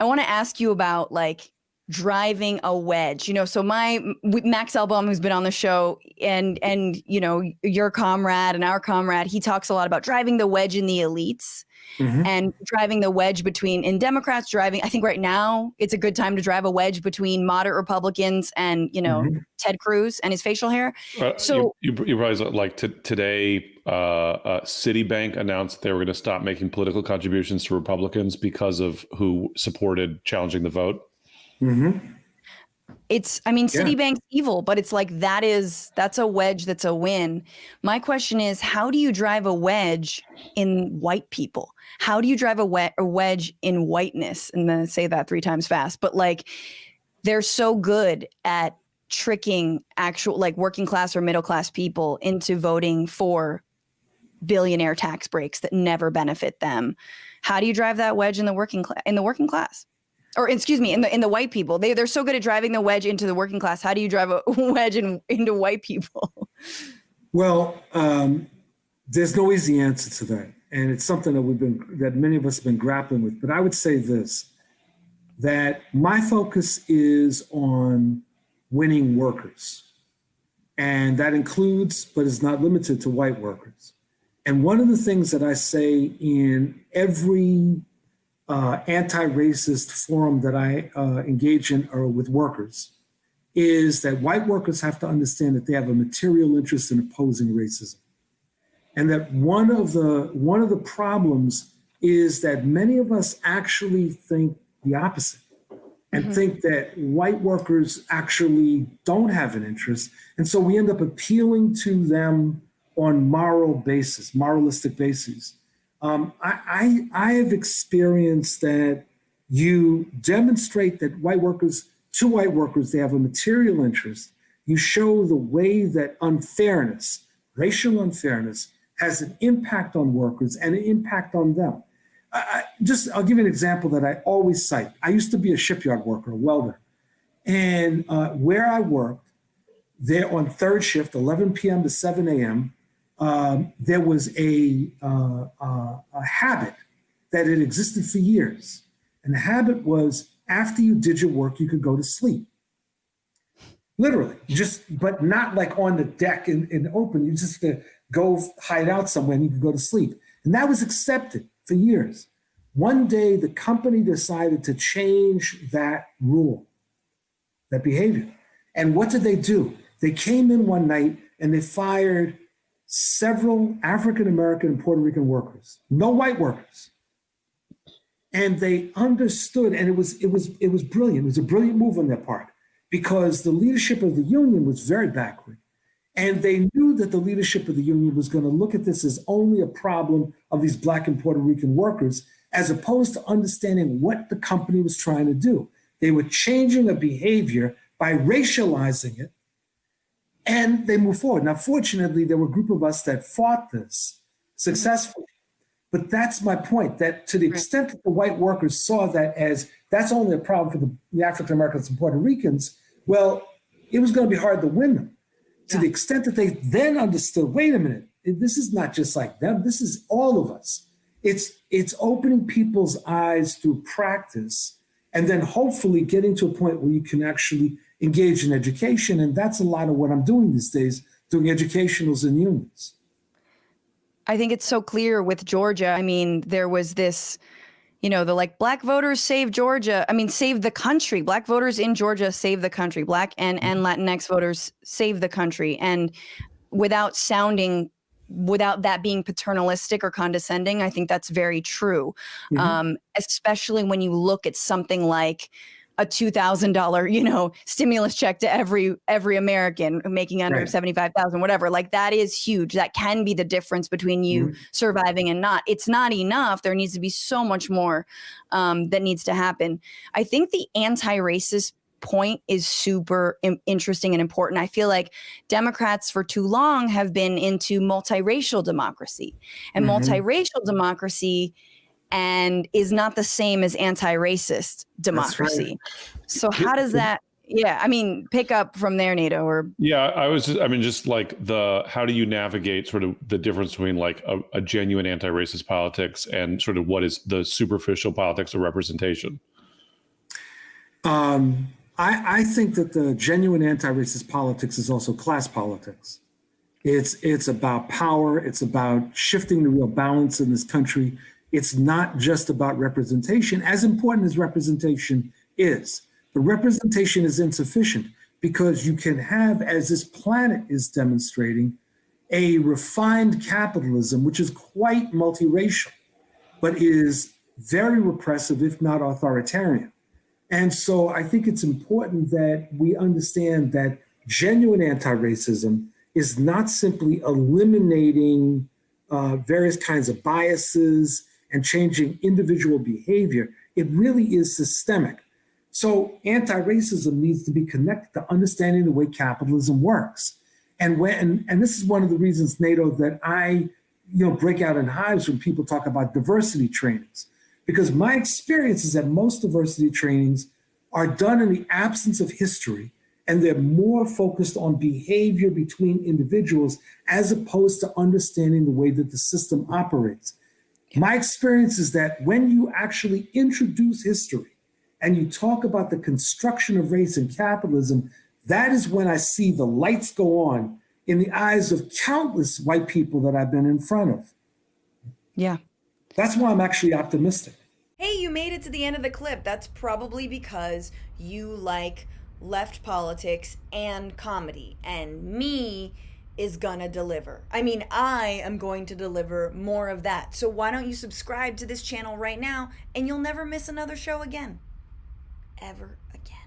I want to ask you about like driving a wedge, so Max Elbaum, who's been on the show, and your comrade and our comrade, he talks a lot about driving the wedge in the elites. Mm-hmm. And driving the wedge in Democrats, I think right now it's a good time to drive a wedge between moderate Republicans and, mm-hmm. Ted Cruz and his facial hair. So you realize like today, Citibank announced they were going to stop making political contributions to Republicans because of who supported challenging the vote. Mm-hmm. Citibank's evil, but it's like that's a wedge, that's a win. My question is, how do you drive a wedge in white people? How do you drive a wedge in whiteness? And then say that 3 times fast, but like they're so good at tricking actual like working class or middle class people into voting for billionaire tax breaks that never benefit them. How do you drive that wedge in the working class? Or excuse me, in the white people? They're so good at driving the wedge into the working class. How do you drive a wedge into white people? Well, there's no easy answer to that, and it's something that many of us have been grappling with. But I would say this: that my focus is on winning workers, and that includes, but is not limited to, white workers. And one of the things that I say in every anti-racist forum that I engage in or with workers is that white workers have to understand that they have a material interest in opposing racism. And that one of the problems is that many of us actually think the opposite and mm-hmm. think that white workers actually don't have an interest. And so we end up appealing to them on moralistic basis. I have experienced that you demonstrate that to white workers, they have a material interest. You show the way that unfairness, racial unfairness, has an impact on workers and an impact on them. I'll give you an example that I always cite. I used to be a shipyard worker, a welder. And where I worked, there on third shift, 11 p.m. to 7 a.m., there was a habit that had existed for years. And the habit was after you did your work, you could go to sleep. Literally, but not like on the deck in open. You just go hide out somewhere and you could go to sleep. And that was accepted for years. One day, the company decided to change that rule, that behavior. And what did they do? They came in one night and they fired several African-American and Puerto Rican workers, no white workers. And they understood, and it was brilliant. It was a brilliant move on their part because the leadership of the union was very backward. And they knew that the leadership of the union was going to look at this as only a problem of these Black and Puerto Rican workers, as opposed to understanding what the company was trying to do. They were changing a behavior by racializing it, and they moved forward. Now, fortunately, there were a group of us that fought this successfully. But that's my point, that to the extent that the white workers saw that as that's only a problem for the African Americans and Puerto Ricans, well, it was going to be hard to win them. To the extent that they then understood, wait a minute, this is not just like them, this is all of us. It's opening people's eyes through practice and then hopefully getting to a point where you can actually engage in education. And that's a lot of what I'm doing these days, doing educationals in unions. I think it's so clear with Georgia. I mean, there was this, the like Black voters save Georgia. I mean, save the country. Black voters in Georgia save the country. Black and Latinx voters save the country. And without that being paternalistic or condescending, I think that's very true. Mm-hmm. Especially when you look at something like a $2,000, stimulus check to every American making under 75,000, whatever. Like that is huge. That can be the difference between you surviving and not. It's not enough. There needs to be so much more that needs to happen. I think the anti-racist point is super interesting and important. I feel like Democrats for too long have been into multiracial democracy, and multiracial democracy and is not the same as anti-racist democracy. Right. So how does that, pick up from there, Nato? Or how do you navigate sort of the difference between like a genuine anti-racist politics and sort of what is the superficial politics of representation? I think that the genuine anti-racist politics is also class politics. It's about power. It's about shifting the real balance in this country. It's not just about representation, as important as representation is. The representation is insufficient because you can have, as this planet is demonstrating, a refined capitalism, which is quite multiracial, but is very repressive, if not authoritarian. And so I think it's important that we understand that genuine anti-racism is not simply eliminating various kinds of biases and changing individual behavior. It really is systemic. So anti-racism needs to be connected to understanding the way capitalism works. And this is one of the reasons, NATO, that I break out in hives when people talk about diversity trainings. Because my experience is that most diversity trainings are done in the absence of history, and they're more focused on behavior between individuals as opposed to understanding the way that the system operates. My experience is that when you actually introduce history and you talk about the construction of race and capitalism, that is when I see the lights go on in the eyes of countless white people that I've been in front of. Yeah. That's why I'm actually optimistic. Hey, you made it to the end of the clip. That's probably because you like left politics and comedy, and me is gonna deliver. I mean, I am going to deliver more of that. So why don't you subscribe to this channel right now, and you'll never miss another show again. Ever again.